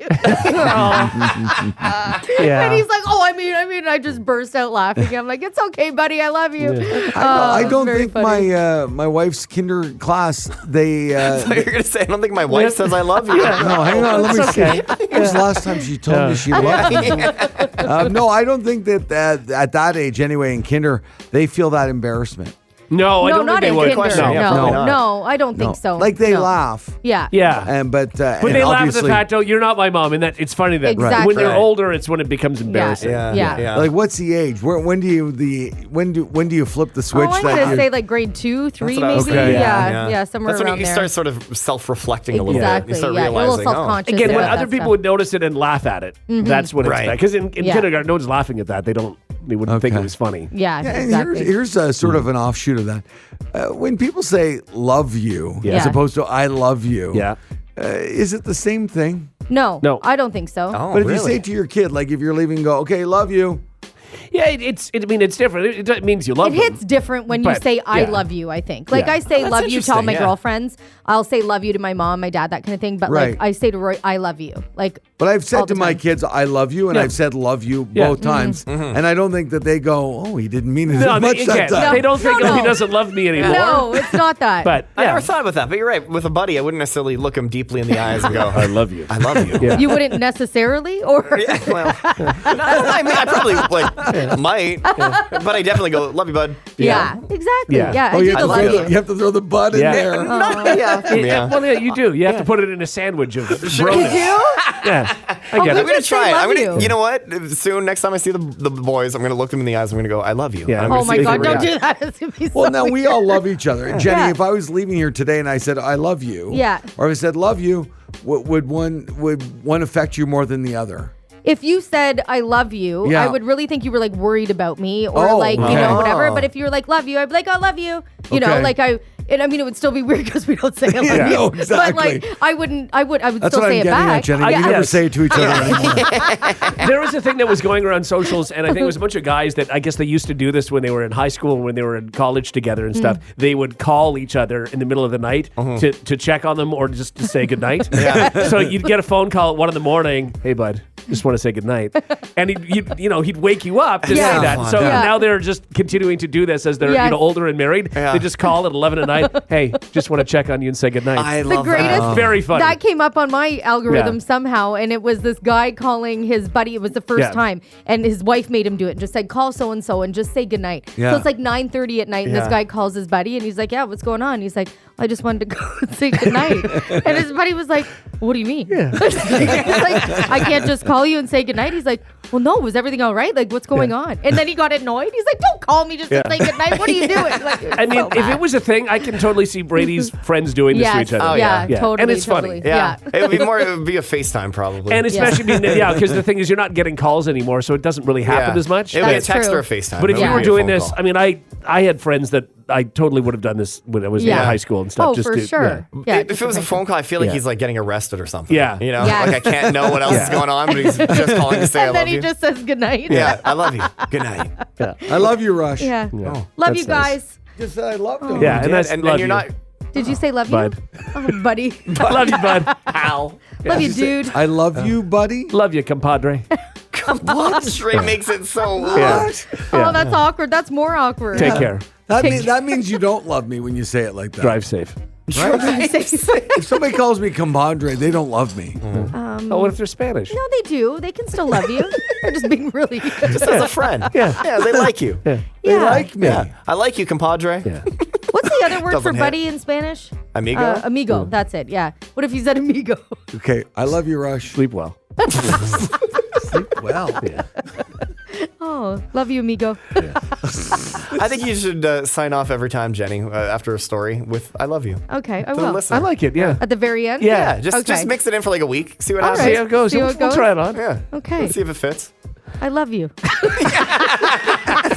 And he's like, oh, I mean, I just burst out laughing. I'm like, it's okay, buddy. I love you. I don't think funny. my wife's kinder class, they... So you're going to say, I don't think my wife says I love you. No, hang on. Let me okay. see. When was the last time she told me she loved me? No, I don't think that at that age, anyway, in kinder, they feel that embarrassment. No, I don't not think in they would. kinder. No. No, I don't think so. Like they No. laugh. Yeah. Yeah. But they laugh at the fact, oh, you're not my mom. And that it's funny that Exactly. when they're Right. older, it's when it becomes embarrassing. Yeah. Like, what's the age? When do you flip the switch? Oh, I'm going to say like grade 2, 3 what I was maybe. thinking. Yeah, somewhere That's when around you there. start sort of self-reflecting a little Exactly. bit. You start You're a little realizing, self-conscious. Again, when about other that people stuff. would notice it and laugh at it, that's when it's Right. bad. Because in Yeah. kindergarten, no one's laughing at that. They wouldn't think it Okay. was funny. Yeah, And exactly. here's a sort of an offshoot of that. When people say love you Yeah. as opposed to I love you, Yeah. is it the same thing? No, No. I don't think so. Oh, But if really? you say to your kid, like if you're leaving, go, okay, love you. Yeah, it's different. It means you love It them. hits different when you But, say I yeah. love you, I think. Like Yeah. I say That's love you to all interesting, my yeah. girlfriends. I'll say love you to my mom, my dad, that kind of thing. But Right. like I say to Roy, I love you. Like But I've all said the to my time. kids, I love you, and Yeah. I've said love you Yeah. both times. And I don't think that they go, oh, he didn't mean it No, as much they, that time. they don't think, No, oh, he no. doesn't love me anymore. No, it's not that. But I yeah. never thought about that, but you're right. With a buddy, I wouldn't necessarily look him deeply in the eyes and go, I love you. I love you. Yeah. You wouldn't necessarily, or Yeah, well, no, I mean, I probably might, but I definitely go, love you, bud. yeah, exactly. Yeah. Yeah, Oh, I you do have, to love throw you. you have to throw the bud in Yeah. there. Well, yeah, you do. You have to put it in a sandwich of bromance. Yeah, I get we it. I'm gonna just say try it. love I'm gonna. you. You know what? Soon, next time I see the boys, I'm gonna look them in the eyes. I'm gonna go, I love you. Yeah. And I'm Oh gonna my see if God! they Don't react. do that. It's gonna be Well, so now we weird. all love each other. Jenny, Yeah. if I was leaving here today and I said I love you, Yeah. or if I said love you, would one affect you more than the other? If you said I love you, Yeah. I would really think you were like worried about me or Oh, like, you okay. know, whatever. But if you were like love you, I'd be like, I love you. You know, Okay. like and I mean, it would still be weird because we don't say I love Yeah. you. No, exactly. But like, I would That's still what say I'm it getting back. at, Jenny. I- We never yes. say it to each other anymore. There was a thing that was going around socials, and I think it was a bunch of guys that I guess they used to do this when they were in high school and when they were in college together and stuff. They would call each other in the middle of the night to check on them or just to say goodnight. So you'd get a phone call at 1 a.m. Hey, bud, just want to say goodnight. And he'd wake you up to Yeah. say that. So Yeah. now they're just continuing to do this as they're Yes. older and married. Yeah. They just call at 11 at night. Hey, just want to check on you and say goodnight. I The love greatest. that. Very funny. That came up on my algorithm Yeah. somehow, and it was this guy calling his buddy. It was the first Yeah. time, and his wife made him do it and just said, call so and so and just say goodnight. Yeah. So it's like 9:30 at night, and this Yeah. guy calls his buddy, and he's like, yeah, what's going on? He's like, I just wanted to go and say goodnight. And his buddy was like, what do you mean? Yeah. He's like, I can't just call you and say goodnight. He's like, well, no, was everything all right? Like, what's going on? And then he got annoyed. He's like, don't call me just to say goodnight. What are you doing? Like, it was I mean, so if bad. it was a thing, I can totally see Brady's friends doing this to Yes. each other. Oh, yeah, yeah. totally. And it's funny. totally. Yeah. It would be a FaceTime probably. And especially because the thing is, you're not getting calls anymore, so it doesn't really happen as much. It would be a That's text true. or a FaceTime. But if It you wouldn't were be a doing phone this, call. I mean, I had friends that I totally would have done this when I was in Yeah. high school and stuff. Oh, just for to, sure. Yeah, if just it was a to phone call, I feel like Yeah. he's like getting arrested or something. Yeah. You know, Yes. like I can't know what else is going on, but he's just calling to say I And love then he you. just says goodnight. Yeah, I love you. Good night. I love you, Rush. Yeah. Yeah. Love That's you nice. guys. Just said I loved him. Yeah, and And, that's and love you're you. not. Did you say love you? Bud. Oh, buddy. I love you, bud. Ow. Love you, dude. I love you, buddy. Love you, compadre. Compadre makes it so weird. Yeah. Oh, that's awkward. That's more awkward. Take care. That means you don't love me when you say it like that. Drive safe. Right? If somebody calls me compadre, they don't love me. Oh, what if they're Spanish? No, they do. They can still love you. They're just being really. Just as a friend. Yeah, they like you. Yeah. They Yeah. like me. Yeah, I like you, compadre. Yeah. What's the other word for Doesn't hit. buddy in Spanish? Amigo. Amigo. That's it. Yeah. What if you said amigo? Okay, I love you, Rush. Sleep well. Well, Yeah. Oh, love you, amigo. I think you should sign off every time, Jenny, after a story with "I love you." Okay, I To the will. listener. I like it. Yeah. At the very end? Yeah. Yeah, just Okay. mix it in for like a week. See what All happens. See how it goes. See how We'll, it we'll goes? try it on. Yeah. Okay. Let's see if it fits. I love you. The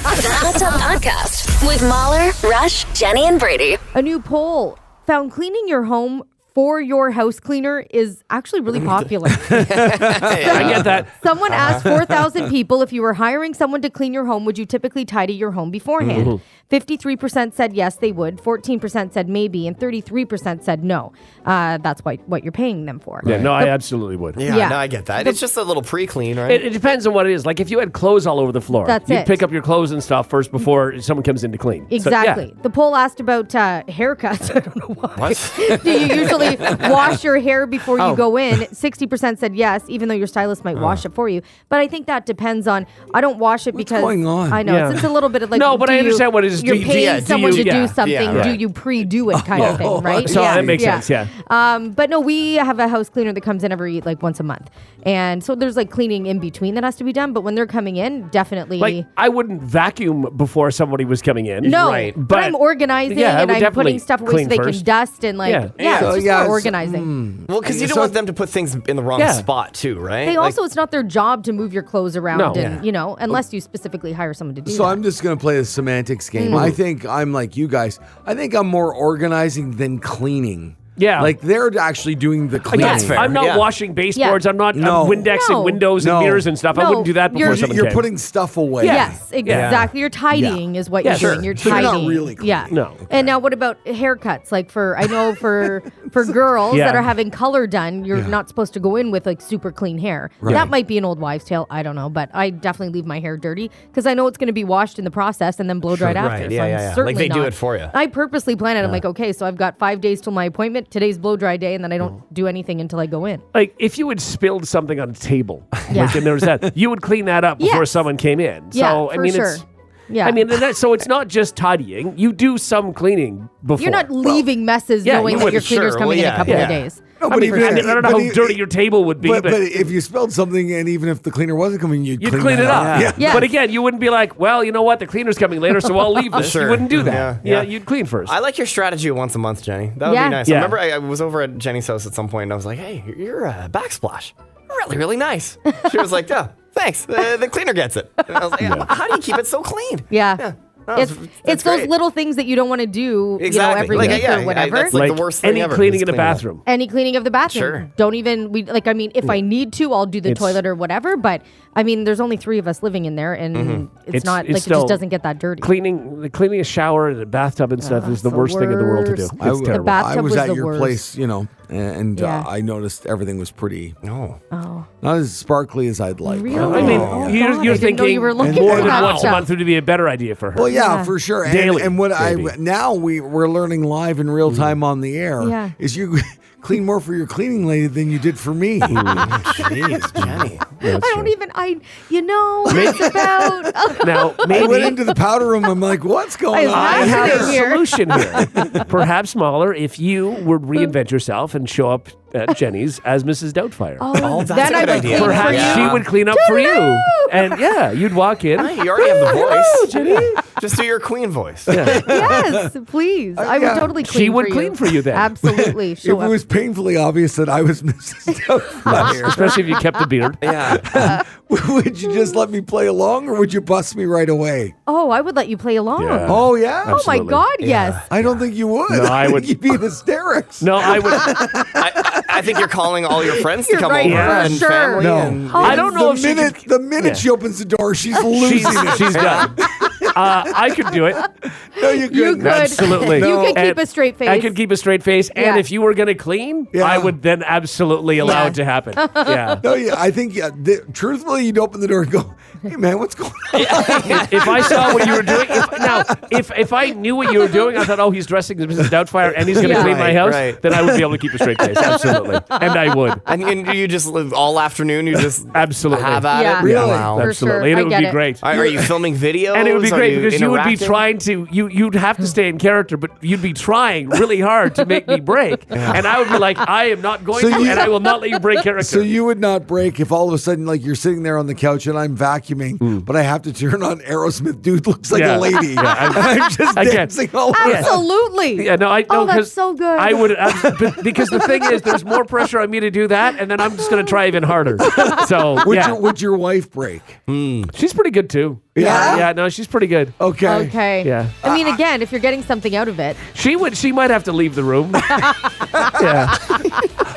Hot Tub Podcast with Mahler, Rush, Jenny, and Brady. A new poll found cleaning your home for your house cleaner is actually really popular. I get that. Someone asked 4,000 people, if you were hiring someone to clean your home, would you typically tidy your home beforehand? 53% said yes, they would. 14% said maybe, and 33% said no. That's what you're paying them for. Yeah, no, I absolutely would. Yeah, no, I get that. It's just a little pre-clean, right? It depends on what it is. Like if you had clothes all over the floor, That's you'd it. pick up your clothes and stuff first before someone comes in to clean. Exactly. So, yeah. The poll asked about haircuts. I don't know why. What? Do you usually wash your hair before you go in? 60% said yes, even though your stylist might wash it for you. But I think that depends on. I don't wash it because going on? I know Yeah. it's a little bit of like. No, but do I you- understand what it is. You're Do you- paying yeah, do someone you- to yeah, do something. yeah. Do you pre-do it kind of thing, right? So that makes sense, yeah. But no, we have a house cleaner that comes in every like once a month, and so there's like cleaning in between that has to be done. But when they're coming in, definitely. Like I wouldn't vacuum before somebody was coming in. No, Right. but I'm organizing Yeah, I and would I'm definitely putting stuff away so clean they first. can dust and like Yeah. it's So, just yeah, more it's- organizing. Well, because you don't want them to put things in the wrong Yeah. spot too, right? They Like- also, it's not their job to move your clothes around, No. and unless you specifically hire someone to do So that. I'm just going to play the semantics game. I think I'm like you guys. I think I'm more organizing than cleaning. Yeah. Like they're actually doing the cleaning. That's fair. I'm not Yeah. washing baseboards. Yeah. I'm not No. Windexing No. windows and No. mirrors and stuff. I No. wouldn't do that before You're- someone You're came. putting stuff away. Yes, exactly. You're tidying is what Yeah, you're sure. doing. You're So you're tidying. not really cleaning. Yeah. No. And now what about haircuts? Like I know for girls Yeah. that are having color done, you're Yeah. not supposed to go in with like super clean hair. Right. That might be an old wives' tale. I don't know, but I definitely leave my hair dirty because I know it's going to be washed in the process and then blow dried Right. after. Yeah, so I'm yeah, yeah. Like certainly they do not. it for you. I purposely plan it. I'm like, okay, so I've got 5 days till my appointment. Today's blow dry day, and then I don't do anything until I go in. Like if you had spilled something on a table, Yeah. like and there was that, you would clean that up before Yes. someone came in. Yeah, So I for mean, sure. it's. Yeah. I mean, so it's not just tidying. You do some cleaning before. You're not leaving messes yeah, knowing you that your wouldn't. cleaner's Sure. coming Well, in a yeah, couple yeah. of days. No, I but mean, even I don't know but how e- dirty your table would be, But but if you spilled something, and even if the cleaner wasn't coming, you'd clean that it up. Yeah. Yeah. But again, you wouldn't be like, well, you know what? The cleaner's coming later, so I'll leave this. Sure. You wouldn't do that. Yeah, Yeah, yeah. you'd clean first. I like your strategy of once a month, Jenny. That would Yeah. be nice. Yeah. I remember I was over at Jenny's house at some point, and I was like, "Hey, your backsplash, really, really nice." She was like, "Yeah, thanks. The cleaner gets it." And I was like, "How do you keep it so clean?" Yeah. No, It's that's those great. little things that you don't want to do, Exactly. every Like, week yeah, or whatever. that's like the worst thing any ever, cleaning is in a cleaning up. bathroom. Any cleaning of the bathroom. Sure. Don't even if I need to, I'll do the toilet or whatever. But I mean, there's only 3 of us living in there, and it's not like it still just doesn't get that dirty. Cleaning a shower and a bathtub and stuff is the the worst thing in the world to do. worst. It's I w- terrible. bathtub I was was at the your worst. place, and Yeah. I noticed everything was pretty No. not as sparkly as I'd like. Really? I mean, Oh, you're, God, you're I didn't know thinking you were looking more for than that once a stuff. month would be a better idea for her. Well, yeah, Yeah. for sure. Daily, and what maybe. now we're learning live in real time on the air Yeah. is you clean more for your cleaning lady than you did for me. Jeez, Jenny. I don't even. It's about. Now, I maybe went into the powder room. I'm like, what's going on? I have a Here. solution here. Perhaps, Mahler, if you would reinvent yourself and show up at Jenny's as Mrs. Doubtfire. Oh, that's then a I good would idea. clean Perhaps for you. she would clean up for you. And yeah, you'd walk in. Hey, you already have the voice. Jenny. Just do your queen voice. Yes, please. I would yeah. totally clean. She would for clean for you then. Absolutely. If Show it up. was painfully obvious that I was Mrs. Doubtfire, Especially if you kept the beard. Yeah. would you just let me play along, or would you bust me right away? Oh, I would let you play along. Yeah. Oh yeah. Oh my Absolutely. God, yes. I don't think you would. No, I would- think you'd be in hysterics. No, I would. I think you're calling all your friends to You're come right, over for and sure. family. No. And, I don't know the if minute she the minute yeah. she opens the door, she's losing it. She's done. I could do it. No, you couldn't. You could. Absolutely. You could keep And a straight face. I could keep a straight face, and Yeah. if you were going to clean, Yeah. I would then absolutely allow Yeah. it to happen. Yeah. No, yeah, I think truthfully, you'd open the door and go, "Hey, man, what's going on?" If I saw what you were doing, if I knew what you were doing, I thought, oh, he's dressing as Mrs. Doubtfire and he's going to Yeah. clean my Right, house, right. then I would be able to keep a straight face. Absolutely. And I would. and you just live all afternoon. You just Absolutely. have at Yeah. it. Really? Wow. For Absolutely. sure. And I it would get be it. great. Are you filming videos? And it would be Are great because you would be interacting? trying to you'd have to stay in character, but you'd be trying really hard to make me break. And I would be like, I am not going So to, you- and I will not let you break character. So you would not break if all of a sudden, like, you're sitting there on the couch and I'm vacuuming, but I have to turn on Aerosmith. Dude looks like Yeah. a lady. Yeah, and I'm just I get- dancing all over. Absolutely. Yeah, no, I Oh, no, that's 'cause so good. I would because the thing is, there's more pressure on me to do that, and then I'm just going to try even harder. So Would your wife break? she's pretty good too. Yeah? yeah, no, she's pretty good. Okay. Okay. Yeah. I mean, mean, again, if you're getting something out of it. She might have to leave the room. Yeah.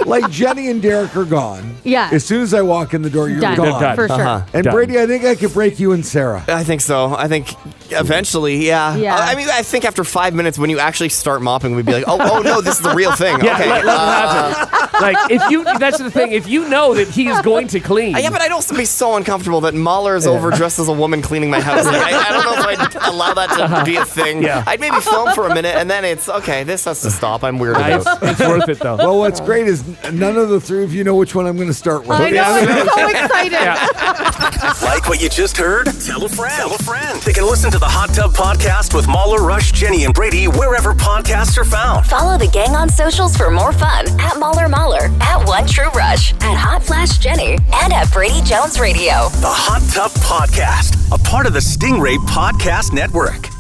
Like Jenny and Derek are gone. Yeah. As soon as I walk in the door, you're Done. gone. Done. For sure. And Done. Brady, I think I could break you and Sarah. I think so. I think eventually, yeah. Yeah. I mean, I think after 5 minutes, when you actually start mopping, we'd be like, oh no, this is the real thing. Yeah, Okay. let it happen. Like, that's the thing. If you know that he is going to clean. Yeah, but I'd also be so uncomfortable that Mahler is overdressed as a woman cleaning my house. Like, I don't know if I'd allow that to be a thing. Yeah. I'd maybe film for a minute, and then it's, okay, this has to stop. I'm weirded out. It's worth it, though. Well, what's great is none of the three of you know which one I'm going to start with. I know. I'm so excited. Like what you just heard? Tell a friend. Tell a friend. They can listen to the Hot Tub Podcast with Mahler, Rush, Jenny, and Brady wherever podcasts are found. Follow the gang on socials for more fun at Mahler, at One True Rush, at Hot Flash Jenny, and at Brady Jones Radio. The Hot Tub Podcast, a part of the Stingray Podcast Network.